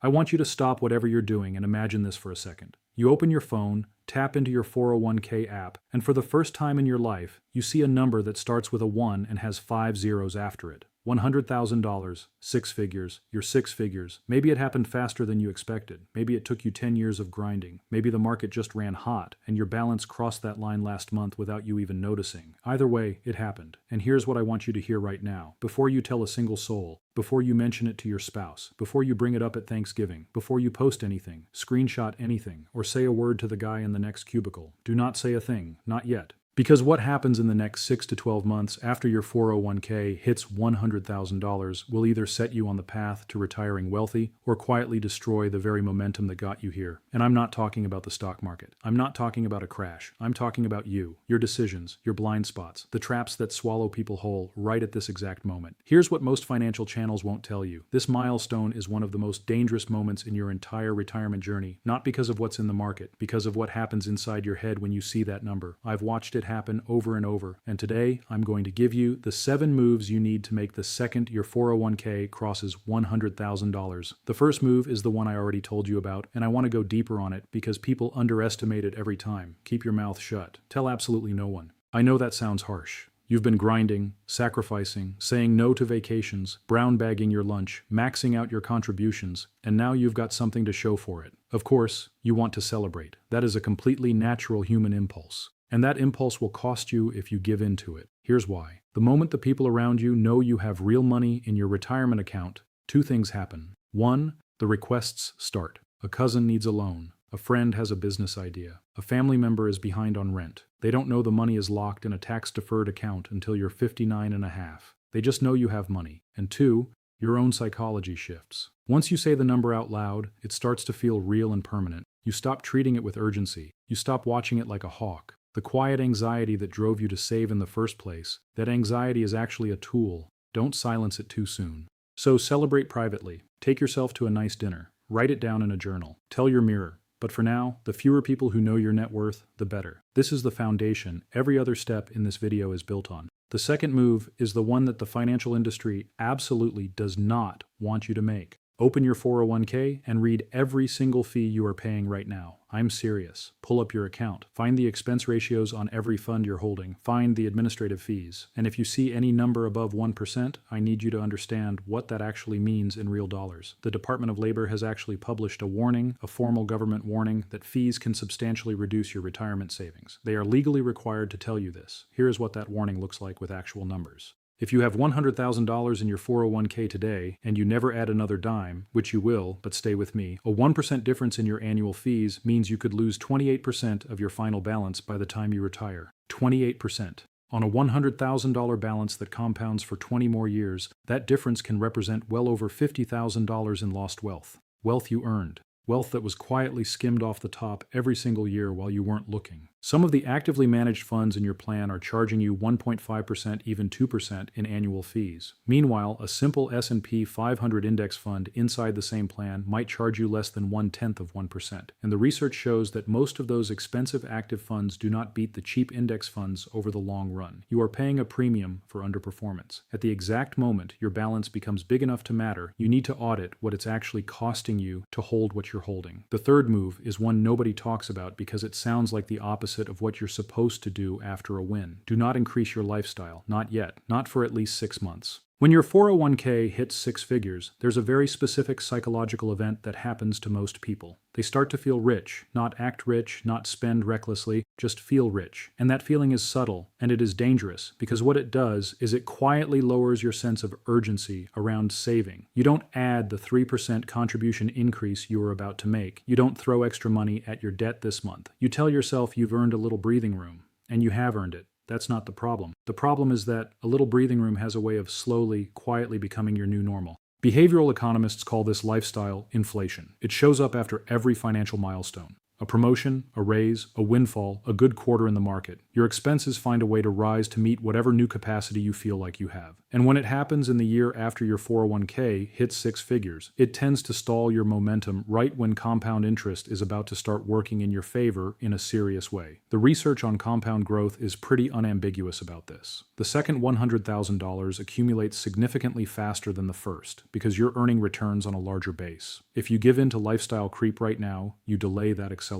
I want you to stop whatever you're doing and imagine this for a second. You open your phone, tap into your 401k app, and for the first time in your life, you see a number that starts with a 1 and has 5 zeros after it. $100,000, 6 figures, your 6 figures. Maybe it happened faster than you expected. Maybe it took you 10 years of grinding. Maybe the market just ran hot and your balance crossed that line last month without you even noticing. Either way, it happened. And here's what I want you to hear right now. Before you tell a single soul, before you mention it to your spouse, before you bring it up at Thanksgiving, before you post anything, screenshot anything, or say a word to the guy in the next cubicle, do not say a thing, not yet. Because what happens in the next 6 to 12 months after your 401k hits $100,000 will either set you on the path to retiring wealthy or quietly destroy the very momentum that got you here. And I'm not talking about the stock market. I'm not talking about a crash. I'm talking about you, your decisions, your blind spots, the traps that swallow people whole right at this exact moment. Here's what most financial channels won't tell you. This milestone is one of the most dangerous moments in your entire retirement journey, not because of what's in the market, because of what happens inside your head when you see that number. I've watched it happen over and over, and today I'm going to give you the 7 moves you need to make the second your 401k crosses $100,000. The first move is the one I already told you about, and I want to go deeper on it because people underestimate it every time. Keep your mouth shut. Tell absolutely no one. I know that sounds harsh. You've been grinding, sacrificing, saying no to vacations, brown bagging your lunch, maxing out your contributions, and now you've got something to show for it. Of course, you want to celebrate. That is a completely natural human impulse. And that impulse will cost you if you give in to it. Here's why. The moment the people around you know you have real money in your retirement account, 2 things happen. 1, the requests start. A cousin needs a loan. A friend has a business idea. A family member is behind on rent. They don't know the money is locked in a tax-deferred account until you're 59 and a half. They just know you have money. And 2, your own psychology shifts. Once you say the number out loud, it starts to feel real and permanent. You stop treating it with urgency. You stop watching it like a hawk. The quiet anxiety that drove you to save in the first place, that anxiety is actually a tool. Don't silence it too soon. So celebrate privately. Take yourself to a nice dinner. Write it down in a journal. Tell your mirror. But for now, the fewer people who know your net worth, the better. This is the foundation every other step in this video is built on. The second move is the one that the financial industry absolutely does not want you to make. Open your 401k and read every single fee you are paying right now. I'm serious. Pull up your account. Find the expense ratios on every fund you're holding. Find the administrative fees. And if you see any number above 1%, I need you to understand what that actually means in real dollars. The Department of Labor has actually published a warning, a formal government warning, that fees can substantially reduce your retirement savings. They are legally required to tell you this. Here is what that warning looks like with actual numbers. If you have $100,000 in your 401k today and you never add another dime, which you will, but stay with me, a 1% difference in your annual fees means you could lose 28% of your final balance by the time you retire. 28%. On a $100,000 balance that compounds for 20 more years, that difference can represent well over $50,000 in lost wealth. Wealth you earned. Wealth that was quietly skimmed off the top every single year while you weren't looking. Some of the actively managed funds in your plan are charging you 1.5%, even 2% in annual fees. Meanwhile, a simple S&P 500 index fund inside the same plan might charge you less than 0.1%. And the research shows that most of those expensive active funds do not beat the cheap index funds over the long run. You are paying a premium for underperformance. At the exact moment your balance becomes big enough to matter, you need to audit what it's actually costing you to hold what you're holding. The third move is one nobody talks about because it sounds like the opposite of what you're supposed to do after a win. Do not increase your lifestyle. Not yet. Not for at least 6 months. When your 401k hits 6 figures, there's a very specific psychological event that happens to most people. They start to feel rich, not act rich, not spend recklessly, just feel rich. And that feeling is subtle, and it is dangerous, because what it does is it quietly lowers your sense of urgency around saving. You don't add the 3% contribution increase you are about to make. You don't throw extra money at your debt this month. You tell yourself you've earned a little breathing room, and you have earned it. That's not the problem. The problem is that a little breathing room has a way of slowly, quietly becoming your new normal. Behavioral economists call this lifestyle inflation. It shows up after every financial milestone. A promotion, a raise, a windfall, a good quarter in the market. Your expenses find a way to rise to meet whatever new capacity you feel like you have. And when it happens in the year after your 401k hits six figures, it tends to stall your momentum right when compound interest is about to start working in your favor in a serious way. The research on compound growth is pretty unambiguous about this. The second $100,000 accumulates significantly faster than the first because you're earning returns on a larger base. If you give in to lifestyle creep right now, you delay that acceleration.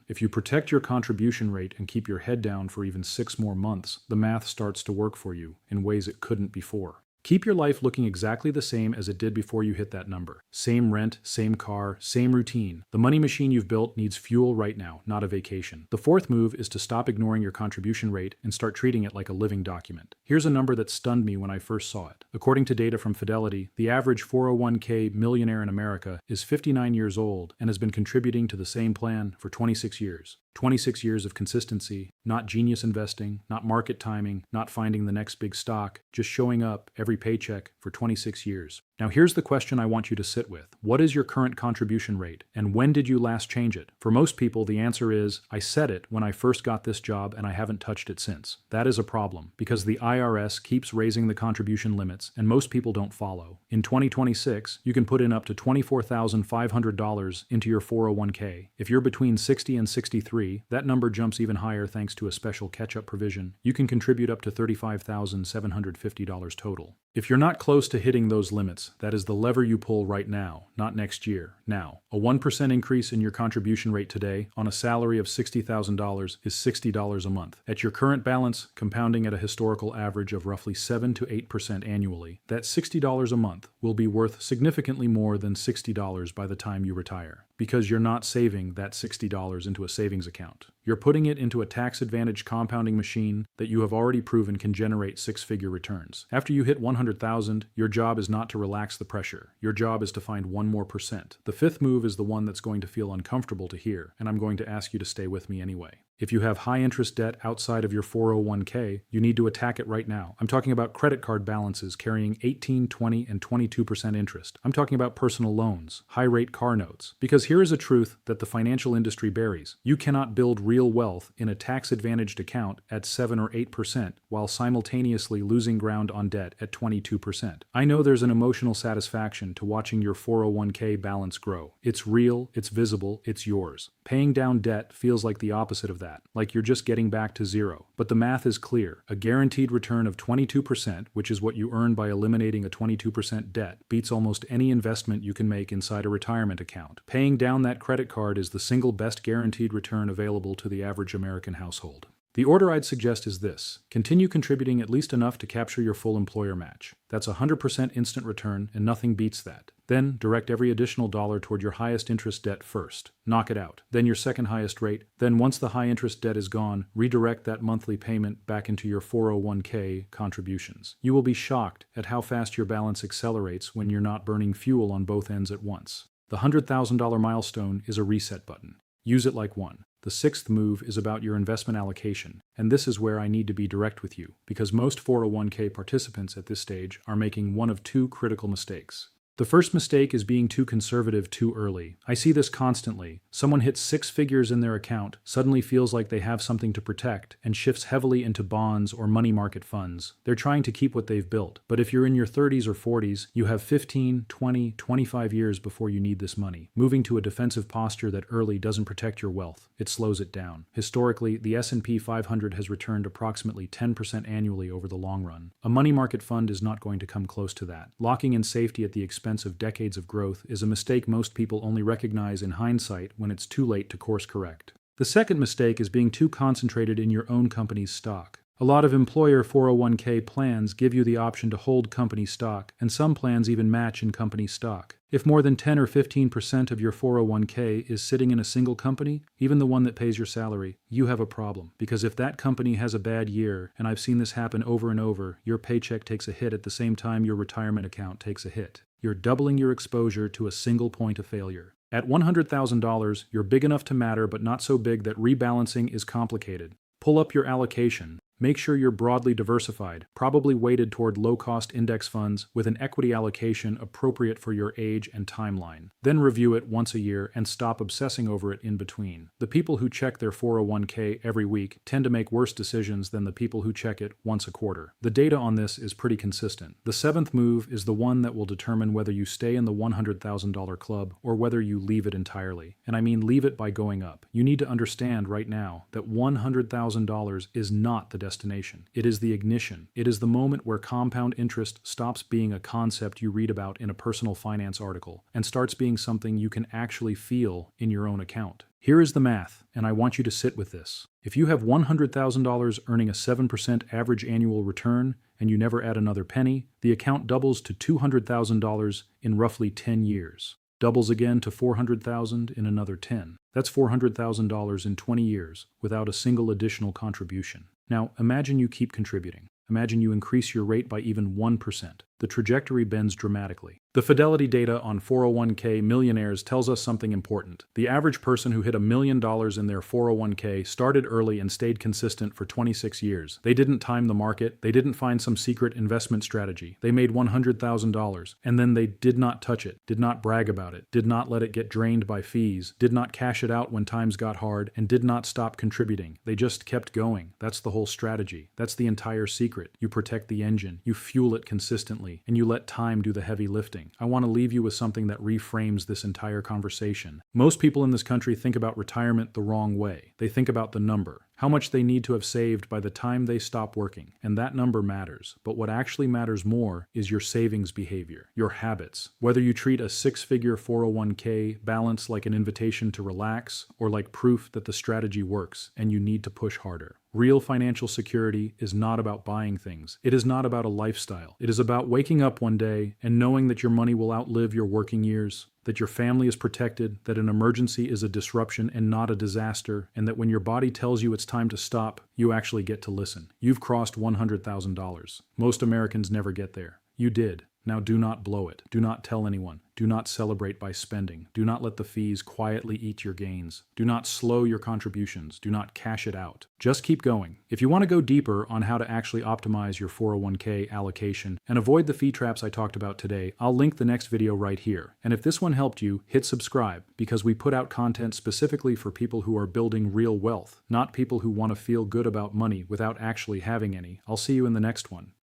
If you protect your contribution rate and keep your head down for even 6 more months, the math starts to work for you in ways it couldn't before. Keep your life looking exactly the same as it did before you hit that number. Same rent, same car, same routine. The money machine you've built needs fuel right now, not a vacation. The fourth move is to stop ignoring your contribution rate and start treating it like a living document. Here's a number that stunned me when I first saw it. According to data from Fidelity, the average 401k millionaire in America is 59 years old and has been contributing to the same plan for 26 years. 26 years of consistency, not genius investing, not market timing, not finding the next big stock, just showing up every paycheck for 26 years. Now here's the question I want you to sit with. What is your current contribution rate, and when did you last change it? For most people, the answer is, I set it when I first got this job and I haven't touched it since. That is a problem, because the IRS keeps raising the contribution limits and most people don't follow. In 2026, you can put in up to $24,500 into your 401k. If you're between 60 and 63, that number jumps even higher thanks to a special catch-up provision. You can contribute up to $35,750 total. If you're not close to hitting those limits, that is the lever you pull right now, not next year. Now, a 1% increase in your contribution rate today on a salary of $60,000 is $60 a month. At your current balance, compounding at a historical average of roughly 7 to 8% annually, that $60 a month will be worth significantly more than $60 by the time you retire, because you're not saving that $60 into a savings account. You're putting it into a tax-advantaged compounding machine that you have already proven can generate six-figure returns. After you hit 100,000, your job is not to relax the pressure. Your job is to find 1 more percent. The fifth move is the one that's going to feel uncomfortable to hear, and I'm going to ask you to stay with me anyway. If you have high-interest debt outside of your 401k, you need to attack it right now. I'm talking about credit card balances carrying 18, 20, and 22% interest. I'm talking about personal loans, high-rate car notes. Because here is a truth that the financial industry buries. You cannot build real wealth in a tax-advantaged account at 7 or 8% while simultaneously losing ground on debt at 22%. I know there's an emotional satisfaction to watching your 401k balance grow. It's real, it's visible, it's yours. Paying down debt feels like the opposite of that. Like you're just getting back to zero. But the math is clear. A guaranteed return of 22%, which is what you earn by eliminating a 22% debt, beats almost any investment you can make inside a retirement account. Paying down that credit card is the single best guaranteed return available to the average American household. The order I'd suggest is this. Continue contributing at least enough to capture your full employer match. That's 100% instant return, and nothing beats that. Then, direct every additional dollar toward your highest interest debt first. Knock it out. Then your second highest rate. Then once the high interest debt is gone, redirect that monthly payment back into your 401k contributions. You will be shocked at how fast your balance accelerates when you're not burning fuel on both ends at once. The $100,000 milestone is a reset button. Use it like one. The sixth move is about your investment allocation, and this is where I need to be direct with you, because most 401k participants at this stage are making one of two critical mistakes. The first mistake is being too conservative too early. I see this constantly. Someone hits 6 figures in their account, suddenly feels like they have something to protect, and shifts heavily into bonds or money market funds. They're trying to keep what they've built. But if you're in your 30s or 40s, you have 15, 20, 25 years before you need this money. Moving to a defensive posture that early doesn't protect your wealth. It slows it down. Historically, the S&P 500 has returned approximately 10% annually over the long run. A money market fund is not going to come close to that. Locking in safety at the expense of decades of growth is a mistake most people only recognize in hindsight when it's too late to course correct. The second mistake is being too concentrated in your own company's stock. A lot of employer 401k plans give you the option to hold company stock, and some plans even match in company stock. If more than 10 or 15% of your 401k is sitting in a single company, even the one that pays your salary, you have a problem. Because if that company has a bad year, and I've seen this happen over and over, your paycheck takes a hit at the same time your retirement account takes a hit. You're doubling your exposure to a single point of failure. At $100,000, you're big enough to matter, but not so big that rebalancing is complicated. Pull up your allocation. Make sure you're broadly diversified, probably weighted toward low-cost index funds with an equity allocation appropriate for your age and timeline. Then review it once a year and stop obsessing over it in between. The people who check their 401k every week tend to make worse decisions than the people who check it once a quarter. The data on this is pretty consistent. The seventh move is the one that will determine whether you stay in the $100,000 club or whether you leave it entirely. And I mean leave it by going up. You need to understand right now that $100,000 is not the destination. It is the ignition. It is the moment where compound interest stops being a concept you read about in a personal finance article and starts being something you can actually feel in your own account. Here is the math, and I want you to sit with this. If you have $100,000 earning a 7% average annual return and you never add another penny, the account doubles to $200,000 in roughly 10 years. Doubles again to $400,000 in another 10. That's $400,000 in 20 years without a single additional contribution. Now, imagine you keep contributing. Imagine you increase your rate by even 1%. The trajectory bends dramatically. The fidelity data on 401k millionaires tells us something important. The average person who hit $1 million in their 401k started early and stayed consistent for 26 years. They didn't time the market. They didn't find some secret investment strategy. They made $100,000 and then they did not touch it, did not brag about it, did not let it get drained by fees, did not cash it out when times got hard, and did not stop contributing. They just kept going. That's the whole strategy. That's the entire secret. You protect the engine. You fuel it consistently. And you let time do the heavy lifting. I want to leave you with something that reframes this entire conversation. Most people in this country think about retirement the wrong way. They think about the number, how much they need to have saved by the time they stop working, and that number matters. But what actually matters more is your savings behavior, your habits. Whether you treat a six-figure 401k balance like an invitation to relax or like proof that the strategy works and you need to push harder. Real financial security is not about buying things. It is not about a lifestyle. It is about waking up one day and knowing that your money will outlive your working years, that your family is protected, that an emergency is a disruption and not a disaster, and that when your body tells you it's time to stop, you actually get to listen. You've crossed $100,000. Most Americans never get there. You did. Now do not blow it. Do not tell anyone. Do not celebrate by spending. Do not let the fees quietly eat your gains. Do not slow your contributions. Do not cash it out. Just keep going. If you want to go deeper on how to actually optimize your 401k allocation and avoid the fee traps I talked about today, I'll link the next video right here. And if this one helped you, hit subscribe, because we put out content specifically for people who are building real wealth, not people who want to feel good about money without actually having any. I'll see you in the next one.